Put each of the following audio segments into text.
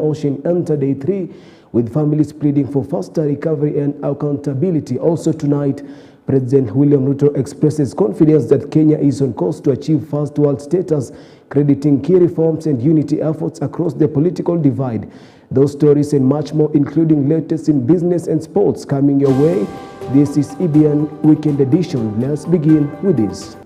Ocean entered day 3, with families pleading for faster recovery and accountability. Also tonight, President William Ruto expresses confidence that Kenya is on course to achieve first world status, crediting key reforms and unity efforts across the political divide. Those stories and much more, including latest in business and sports, coming your way. This is EBN Weekend Edition. Let's begin with this.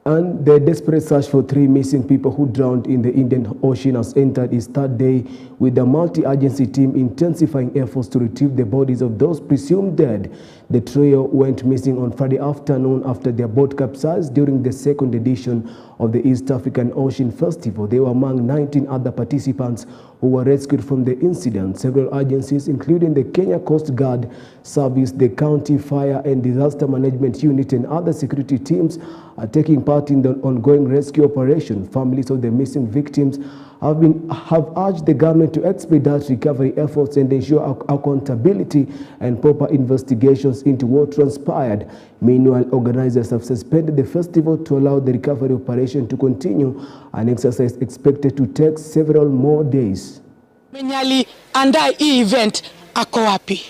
And the desperate search for 3 missing people who drowned in the Indian Ocean has entered its 3rd day, with the multi-agency team intensifying efforts to retrieve the bodies of those presumed dead. The trio went missing on Friday afternoon after their boat capsized during the 2nd edition of the East African Ocean Festival. They were among 19 other participants who were rescued from the incident. Several agencies, including the Kenya Coast Guard Service, the County Fire and Disaster Management Unit, and other security teams, are taking part in the ongoing rescue operation. Families of the missing victims have urged the government to expedite recovery efforts and ensure accountability and proper investigations into what transpired. Meanwhile, organizers have suspended the festival to allow the recovery operation to continue, an exercise expected to take several more days. Menyali anda event ako wapi?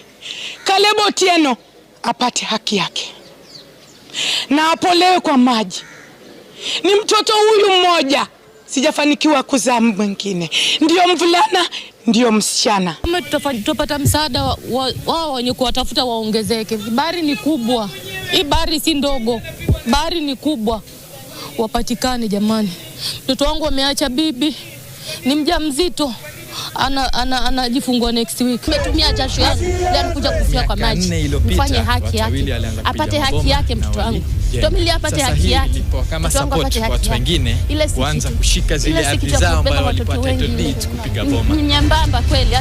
Kalebo Tieno apate haki yake na apolewe kwa maji. Ni mtoto huyu mmoja, sijafanikiwa kuzaa mwingine. Ndio mvulana, ndio msichana. Tutapata msaada wao wenye kuwatafuta waongezeke. Bahari ni kubwa. Hii bahari si ndogo. Bahari ni kubwa. Wapatikane jamani. Mtoto wangu ameacha bibi. Ni mjamzito. Anajifungua next week. Nimetumia jasho yangu ili kuja kufia kwa maji. Mfanye haki yake. Apate haki yake mtoto wangu. Familia apate haki yake. Kama support kwa watu wengine kuanza kushika zile ardhi zao ambayo walipata delete kupiga boma. Nyambamba kweli,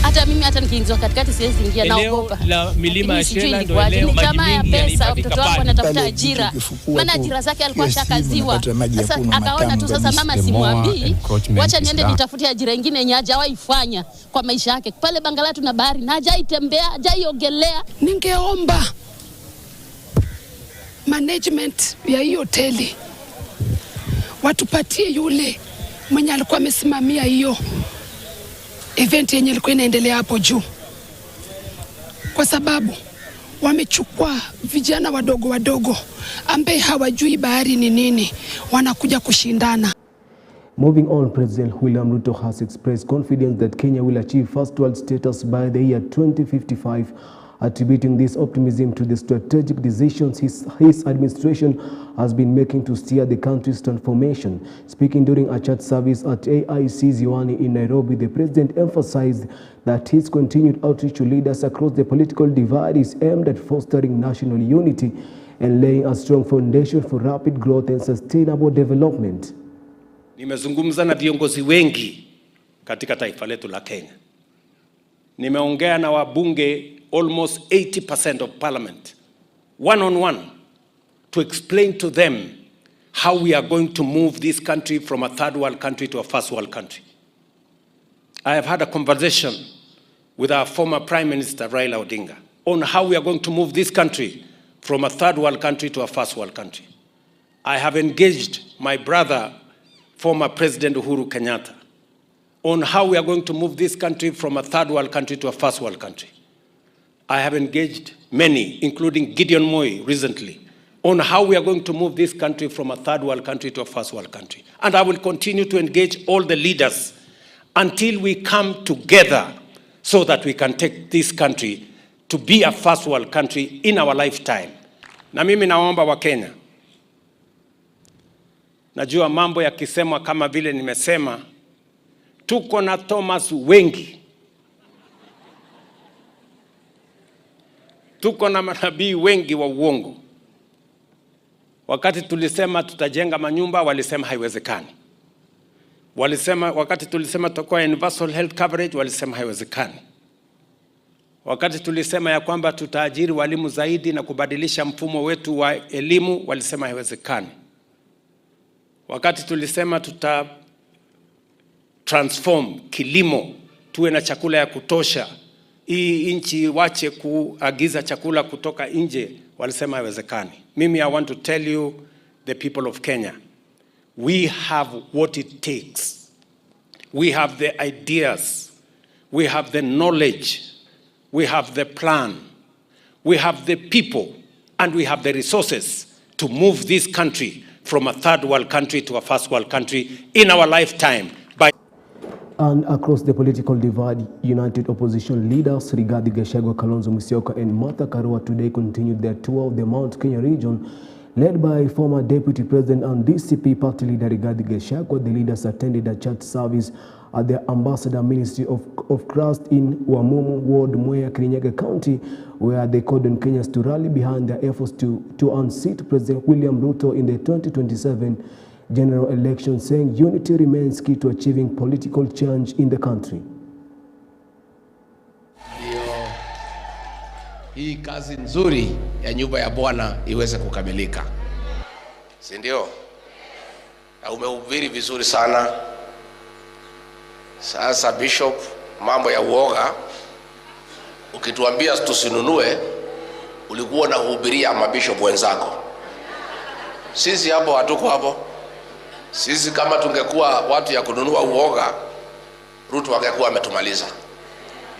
hata mimi nikiingizwa katikati siwezi ingia, naogopa. La milima ya Shela ndio leo maji mengi pesa, mtoto wangu anatafuta ajira. Maana ajira zake alikuwa shakaziwa. Sasa akaona tu sasa mama simwambii, wacha niende nitafute ajira nyingine yenye hajawahi fanya kwa maisha yake. Pale Bangala tuna bahari na hajaitembea, hajaiogelea. Ningeomba management ya hiyo hoteli watupatie yule mwenye alikuwa amesimamia hiyo event yenye ilikuwa inaendelea hapo juu, kwa sababu wamechukua vijana wadogo ambaye hawajui bahari ni nini, wanakuja kushindana. Moving on, President William Ruto has expressed confidence that Kenya will achieve first world status by the year 2055, attributing this optimism to the strategic decisions his administration has been making to steer the country's transformation. Speaking during a church service at AIC Ziwani in Nairobi, the president emphasized that his continued outreach to leaders across the political divide is aimed at fostering national unity and laying a strong foundation for rapid growth and sustainable development. Nimezungumza na viongozi wengi katika taifa letu la Kenya. Nimeongea na wabunge almost 80% of parliament, one-on-one, to explain to them how we are going to move this country from a third world country to a first world country. I have had a conversation with our former Prime Minister Raila Odinga on how we are going to move this country from a third world country to a first world country. I have engaged my brother, former President Uhuru Kenyatta, on how we are going to move this country from a third world country to a first world country. I have engaged many, including Gideon Moi recently, on how we are going to move this country from a third world country to a first world country. And I will continue to engage all the leaders until we come together so that we can take this country to be a first world country in our lifetime. Na mimi naomba wa Kenya, najua mambo yakisemwa kama vile nimesema, tuko na Thomas wengi, tuko na manabii wengi wa uongo. Wakati tulisema tutajenga manyumba, walisema haiwezekani. Wakati tulisema tutakuwa universal health coverage, walisema haiwezekani. Wakati tulisema ya kwamba tutaajiri walimu zaidi na kubadilisha mfumo wetu wa elimu, walisema haiwezekani. Wakati tulisema transform kilimo, tuwe na chakula ya kutosha, hii nchi wache kuagiza chakula kutoka nje, walisema haiwezekani. Mimi I want to tell you, the people of Kenya, We have what it takes. We have the ideas. We have the knowledge. We have the plan. We have the people. And we have the resources to move this country from a third world country to a first world country in our lifetime. And across the political divide, united opposition leaders Rigathi Gachagua, Kalonzo Musyoka and Martha Karua today continued their tour of the Mount Kenya region, led by former Deputy President and DCP party leader Rigathi Gachagua. The leaders attended a church service at the Ambassador Ministry of Christ in Wamumu Ward, Mwea, Kirinyaga County, where they called on Kenyans to rally behind their efforts to unseat President William Ruto in the 2027 general election, saying unity remains key to achieving political change in the country. Hii kazi nzuri ya nyumba ya Bwana iweze kukamilika. Si ndio? Na umehubiri vizuri sana. Sasa Bishop, mambo ya uoga ukituambia tusinunue, ulikuwa unahubiria mabishop wenzako. Sisi hapo hatuko hapo. Sisi kama tungekuwa watu ya kununua uoga, Ruto angekuwa ametumaliza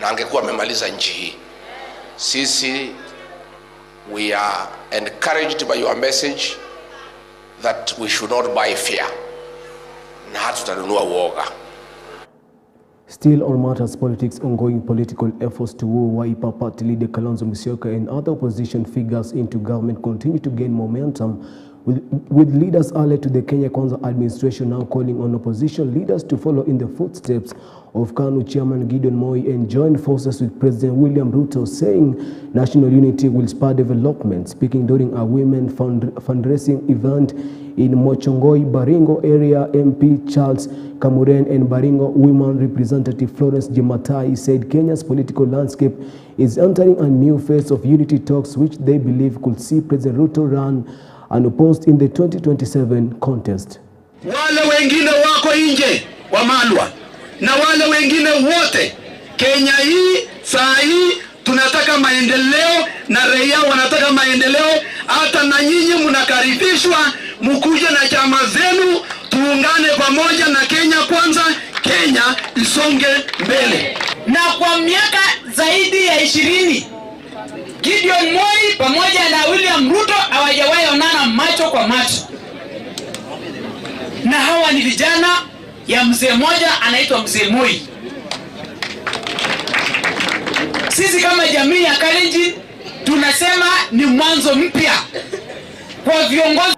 na angekuwa amemaliza nchi hii. Sisi, we are encouraged by your message that we should not buy fear. Na hatutanunua uoga. Still on matters politics, ongoing political efforts to woo Wiper party leader Kalonzo Musyoka and other opposition figures into government continue to gain momentum, with leaders allied to the Kenya Kwanza administration now calling on opposition leaders to follow in the footsteps of KANU Chairman Gideon Moi and join forces with President William Ruto, saying national unity will spur development. Speaking during a women fundraising event in Mochongoi, Baringo area, MP Charles Kamuren and Baringo women representative Florence Jematai said Kenya's political landscape is entering a new phase of unity talks, which they believe could see President Ruto run unopposed in the 2027 contest. Wale wengine wako nje wa Malwa na wale wengine wote, Kenya hii saa hii tunataka maendeleo na raia wanataka maendeleo. Hata na nyinyi mnakaribishwa mkuje na chama zenu, tuungane pamoja na Kenya Kwanza, Kenya isonge mbele. Na kwa miaka zaidi ya 20 Gideon Moi pamoja na William Ruto hawajawahi onana macho kwa macho. Na hawa ni vijana ya mzee mmoja anaitwa Mzee Moi. Sisi kama jamii ya Kalenjin tunasema ni mwanzo mpya kwa viongozi.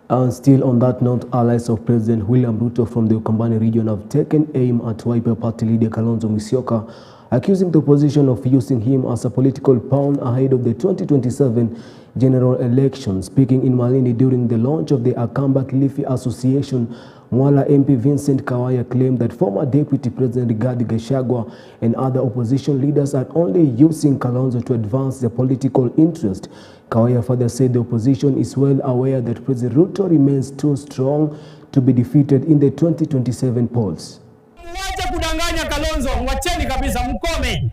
And still on that note, allies of President William Ruto from the Ukambani region have taken aim at Wiper party leader Kalonzo Musyoka, accusing the opposition of using him as a political pawn ahead of the 2027 general election. Speaking in Malindi during the launch of the Akamba Kilifi Association, Mwala MP Vincent Kawaya claimed that former Deputy President Rigathi Gachagua and other opposition leaders are only using Kalonzo to advance their political interest. Kawaya further said the opposition is well aware that President Ruto remains too strong to be defeated in the 2027 polls. Mwache kudanganya Kalonzo, mwacheni kabisa, mkome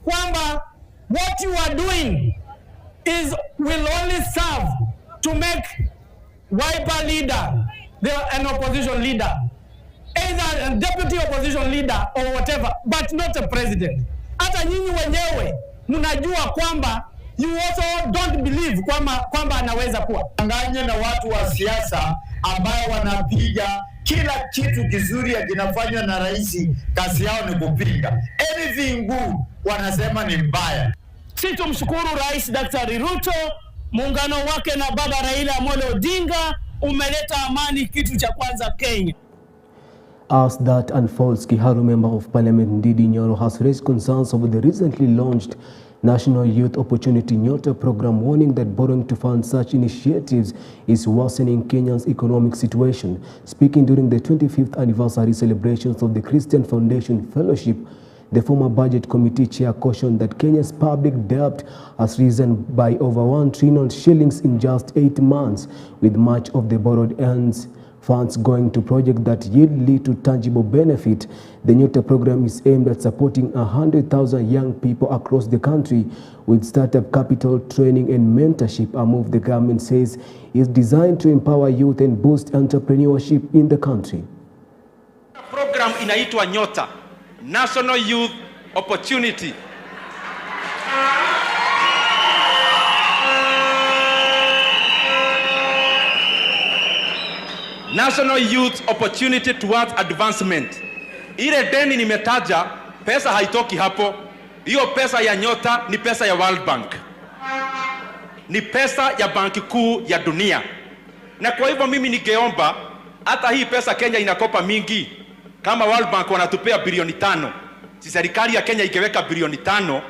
kwamba what you are doing will only serve to make Wiper leader an opposition leader, either a deputy opposition leader or whatever, but not a president. Hata nyinyi wenyewe mnajua kwamba you also don't believe kwamba anaweza kuwa. Danganya na watu wa siasa ambao wanapiga kila kitu kizuri kinafanywa na rais, kazi yao ni kupiga. Anything good wanasema ni mbaya. Sisi tumshukuru Rais Daktari Ruto, muungano wake na baba Raila Amolo Odinga umeleta amani, kitu cha kwanza Kenya. As that unfolds, Kiharu Member of Parliament Ndidi Nyoro has raised concerns over the recently launched National Youth Opportunity Nyota program, warning that borrowing to fund such initiatives is worsening Kenya's economic situation. Speaking during the 25th anniversary celebrations of the Christian Foundation Fellowship, the former Budget Committee chair cautioned that Kenya's public debt has risen by over 1 trillion shillings in just 8 months, with much of the borrowed ends funds going to projects that lead to tangible benefit. The Nyota program is aimed at supporting 100,000 young people across the country with startup capital, training and mentorship, a move the government says is designed to empower youth and boost entrepreneurship in the country. Program inaitwa Nyota, National Youth Opportunity. National Youth Opportunity Towards Advancement. Ile deni nimetaja, pesa haitoki hapo. Hiyo pesa ya Nyota ni pesa ya World Bank. Ni pesa ya Banki Kuu ya Dunia. Na kwa hivyo mimi ningeomba hata hii pesa Kenya inakopa mingi. Kama World Bank wanatupea bilioni 5. Si serikali ya Kenya ikeweka bilioni 5,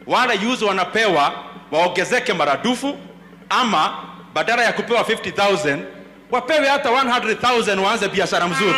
wale youth wanapewa waongezeke maradufu, ama badala ya kupewa 50,000 wapewe hata 100,000 waanze biashara mzuri.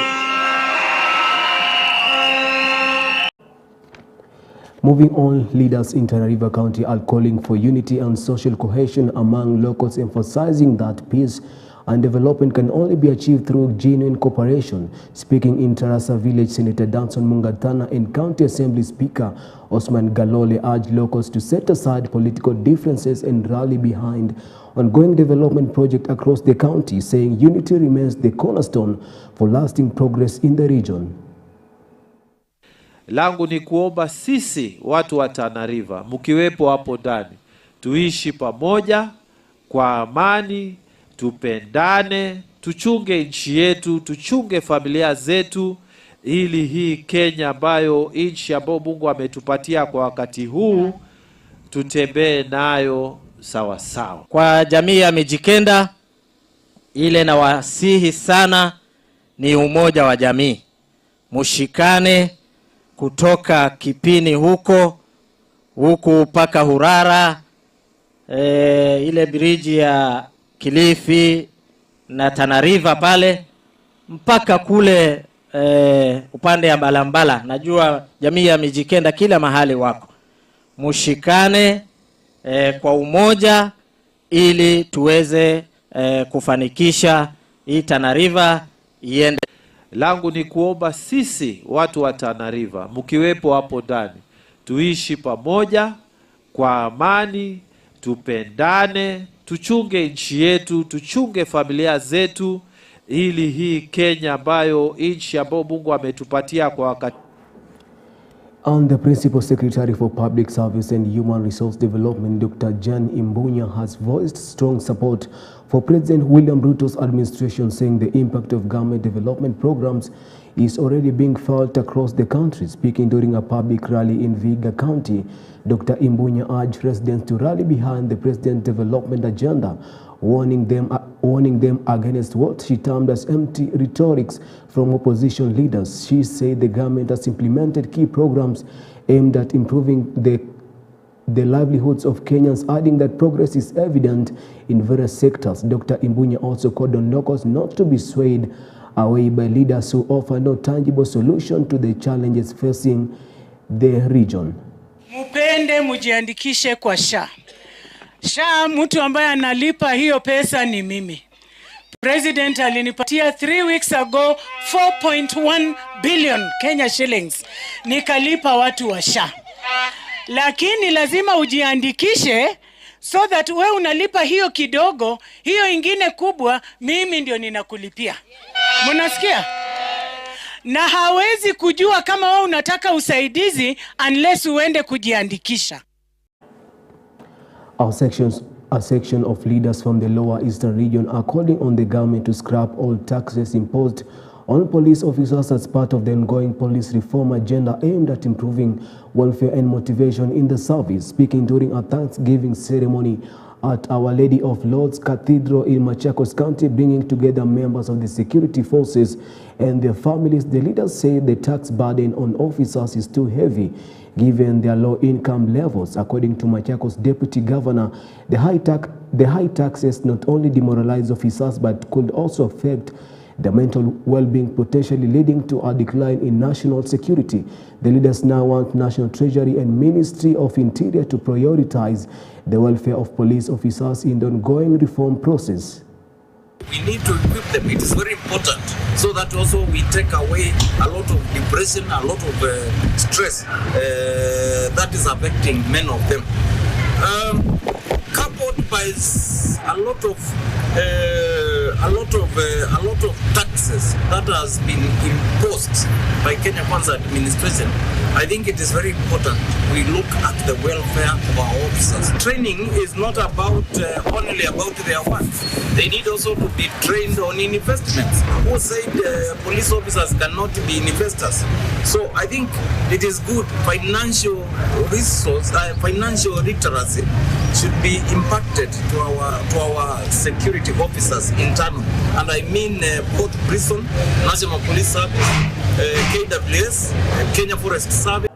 Moving on, leaders in Tana River County are calling for unity and social cohesion among locals, emphasizing that peace and development can only be achieved through genuine cooperation. Speaking in Tarasa Village, Senator Danson Mungatana and County Assembly Speaker Osman Galole urged locals to set aside political differences and rally behind ongoing development projects across the county, saying unity remains the cornerstone for lasting progress in the region. Langu ni kuomba sisi watu wa Tana River, mkiwepo hapo ndani, tuishi pamoja kwa amani, tupendane, tuchunge nchi yetu, tuchunge familia zetu, ili hii Kenya ambayo nchi ambayo Mungu ametupatia kwa wakati huu tutembee nayo sawa sawa. Kwa jamii ya Mijikenda, ile na wasihi sana ni umoja wa jamii. Mushikane kutoka Kipini huku mpaka Hurara, ile bridge ya Kilifi na Tana River pale mpaka kule upande ya Balambala. Najua jamii ya Mijikenda kila mahali wako. Mushikane kwa umoja ili tuweze kufanikisha hii Tana River iende. Langu ni kuomba sisi watu wa Tana River, mkiwepo hapo ndani, tuishi pamoja kwa amani, tupendane, tuchunge nchi yetu, tuchunge familia zetu, ili hii Kenya ambayo nchi ambayo Mungu ametupatia kwa wakati. And the Principal Secretary for Public Service and Human Resource Development, Dr. Jan Imbunya, has voiced strong support for President William Ruto's administration, saying the impact of government development programs is already being felt across the country. Speaking during a public rally in Vihiga County, Dr. Imbunya urged residents to rally behind the president's development agenda, warning them against what she termed as empty rhetorics from opposition leaders. She said the government has implemented key programs aimed at improving the livelihoods of Kenyans, adding that progress is evident in various sectors. Dr. Imbunya also called on locals not to be swayed away by leaders who offer no tangible solution to the challenges facing the region. Mupende mujiandikishe kwa SHA. SHA, mtu ambaye analipa hiyo pesa ni mimi. President alinipatia 3 weeks ago 4.1 billion Kenya shillings. Nikalipa watu wa SHA. Lakini lazima ujiandikishe so that wewe unalipa hiyo kidogo, hiyo ingine kubwa mimi ndio ninakulipia. Mnasikia? Na hawezi kujua kama wewe unataka usaidizi unless uende kujiandikisha. A section of leaders from the lower eastern region are calling on the government to scrap all taxes imposed on police officers as part of the ongoing police reform agenda aimed at improving welfare and motivation in the service. Speaking during a Thanksgiving ceremony at Our Lady of Lords Cathedral in Machakos County, bringing together members of the security forces and their families, the leaders say the tax burden on officers is too heavy given their low income levels. According to Machakos Deputy Governor, the high taxes not only demoralize officers but could also affect the mental well-being, potentially leading to a decline in national security. The leaders now want National Treasury and Ministry of Interior to prioritize the welfare of police officers in the ongoing reform process. We need to equip them. It is very important so that also we take away a lot of depression, a lot of stress that is affecting many of them. Coupled by a lot of taxes that has been imposed by Kenya Kwanza administration, I think it is very important we look at the welfare of our officers. Training is not about only about their work. They need also to be trained on investments. Who said police officers cannot be investors? So I think it is good financial resource, financial literacy should be impacted to our security officers internal, and I mean both prison, National Police Service, KWS, Kenya Forest Service.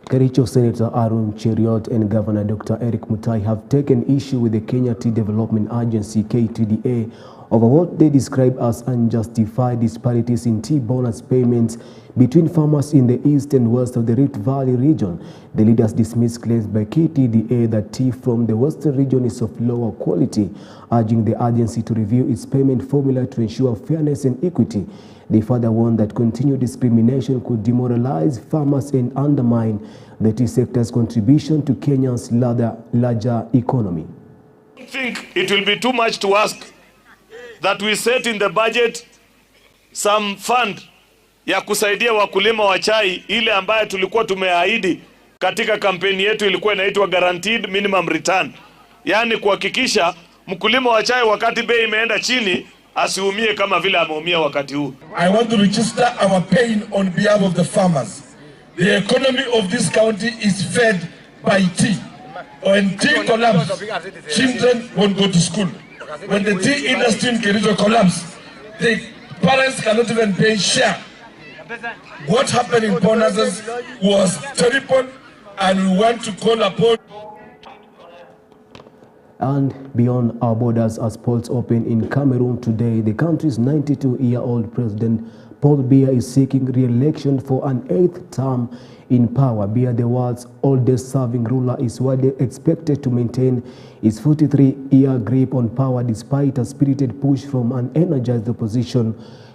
Kericho Senator Arun Cheriot and Governor Dr. Eric Mutai have taken issue with the Kenya Tea Development Agency (KTDA) over what they describe as unjustified disparities in tea bonus payments between farmers in the east and west of the Rift Valley region. The leaders dismissed claims by KTDA that tea from the western region is of lower quality, urging the agency to review its payment formula to ensure fairness and equity. They further warned that continued discrimination could demoralize farmers and undermine the tea sector's contribution to Kenya's larger economy. I think it will be too much to ask that we set in the budget some fund ya kusaidia wakulima wa chai, ile ambayo tulikuwa tumeahidi katika kampeni yetu ilikuwa inaitwa guaranteed minimum return. Yani kuhakikisha mkulima wa chai wakati bei imeenda chini asiumie kama vile ameumia wakati huu. I want to register our pain on behalf of the farmers. The economy of this county is fed by tea. When tea collapses, children won't go to school. When the tea industry in Kericho collapses, the parents cannot even pay share. What happened in Bonazas was terrible, and we want to call upon. And beyond our borders, as polls open in Cameroon today, the country's 92-year-old president, Paul Biya, is seeking re-election for an 8th term in power. Biya, the world's oldest serving ruler, is widely expected to maintain his 43-year grip on power despite a spirited push from an energized opposition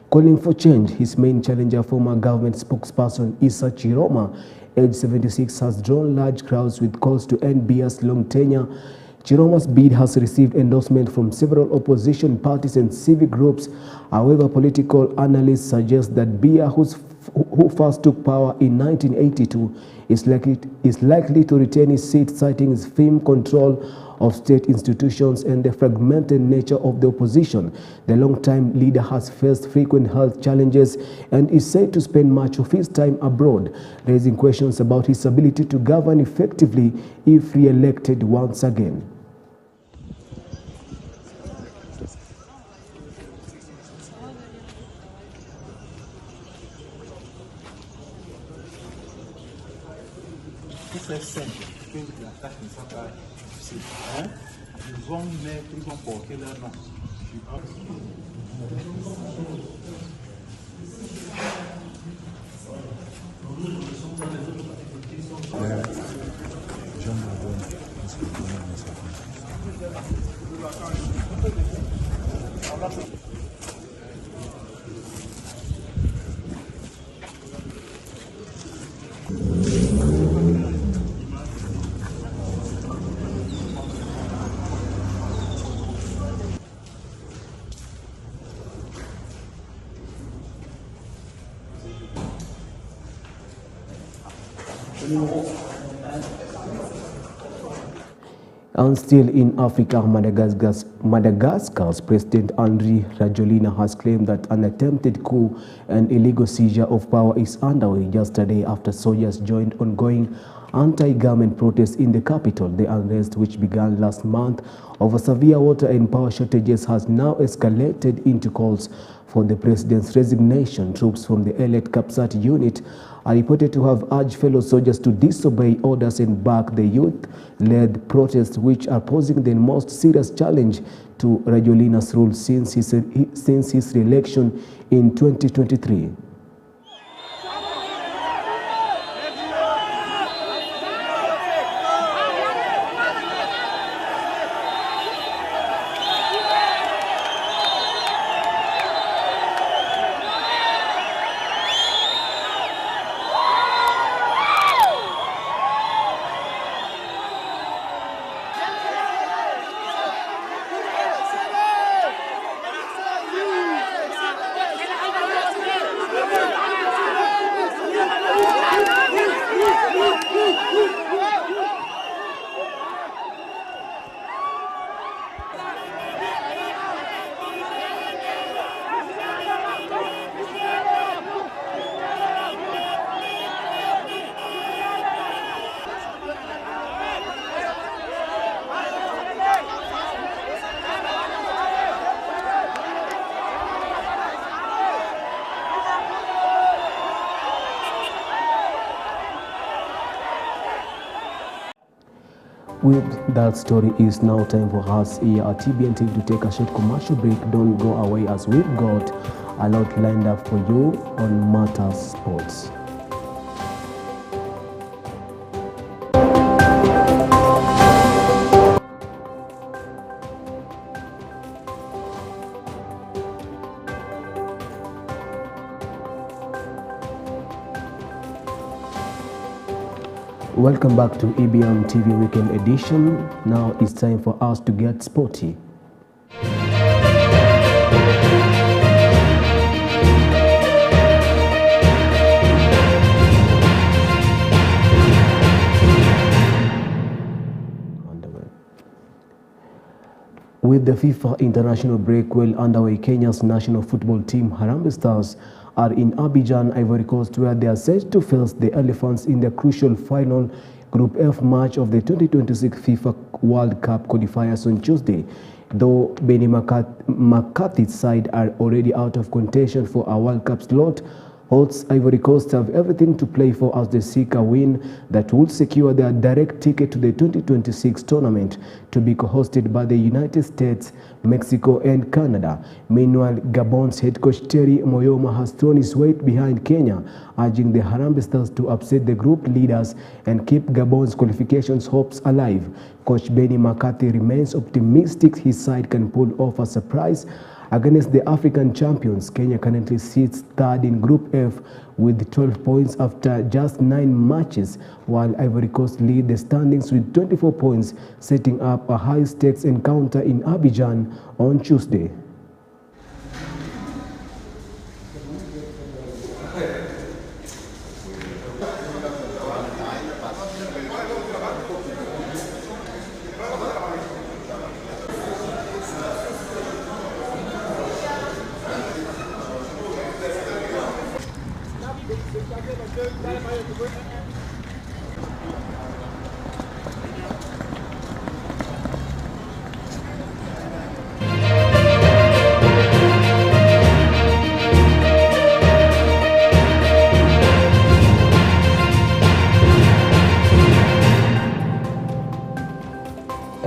calling for change. His main challenger, former government spokesperson Issa Chiroma, aged 76, has drawn large crowds with calls to end Biya's long tenure. Chiroma's bid has received endorsement from several opposition parties and civic groups. However, political analysts suggest that Biya, who first took power in 1982, is likely to retain his seat, citing his firm control of state institutions and the fragmented nature of the opposition. The long-time leader has faced frequent health challenges and is said to spend much of his time abroad, raising questions about his ability to govern effectively if re-elected once again. And still in Africa, Madagascar's President Andry Rajoelina has claimed that an attempted coup and illegal seizure of power is underway yesterday after soldiers joined ongoing anti-government protests in the capital. The unrest, which began last month over severe water and power shortages, has now escalated into calls for the president's resignation. Troops from the elite Kapsat unit are reported to have urged fellow soldiers to disobey orders and back the youth-led protests, which are posing the most serious challenge to Rajoelina's rule since his re-election in 2023. With that story, is now time for us here at EBN TV to take a short commercial break. Don't go away, as we've got a lot lined up for you on Matters Sports. Welcome back to EBN TV Weekend Edition. Now it's time for us to get sporty. With the FIFA international break well underway, Kenya's national football team, Harambee Stars, are in Abidjan, Ivory Coast, where they are set to face the Elephants in the crucial final Group F match of the 2026 FIFA World Cup qualifiers on Tuesday. Though Benny McCarthy's side are already out of contention for a World Cup slot, hosts Ivory Coast have everything to play for as they seek a win that would secure their direct ticket to the 2026 tournament, to be co-hosted by the United States, Mexico and Canada. Meanwhile, Gabon's head coach Terry Moyoma has thrown his weight behind Kenya, urging the Harambee Stars to upset the group leaders and keep Gabon's qualifications hopes alive. Coach Benny McCarthy remains optimistic his side can pull off a surprise against the African champions. Kenya currently sits third in Group F with 12 points after just 9 matches, while Ivory Coast lead the standings with 24 points, setting up a high-stakes encounter in Abidjan on Tuesday.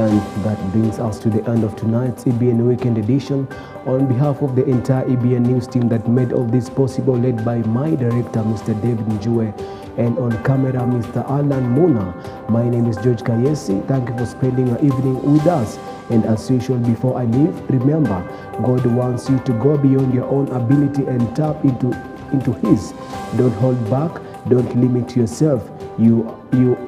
And that brings us to the end of tonight's EBN Weekend Edition. On behalf of the entire EBN News team that made all this possible, led by my director, Mr. David Njue, and on camera, Mr. Alan Muna, my name is George Kayesi. Thank you for spending your evening with us. And as usual, before I leave, remember, God wants you to go beyond your own ability and tap into His. Don't hold back. Don't limit yourself. You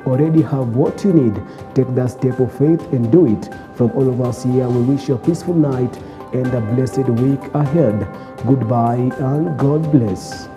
already have what you need. Take that step of faith and do it. From all of us here, we wish you a peaceful night and a blessed week ahead. Goodbye and God bless.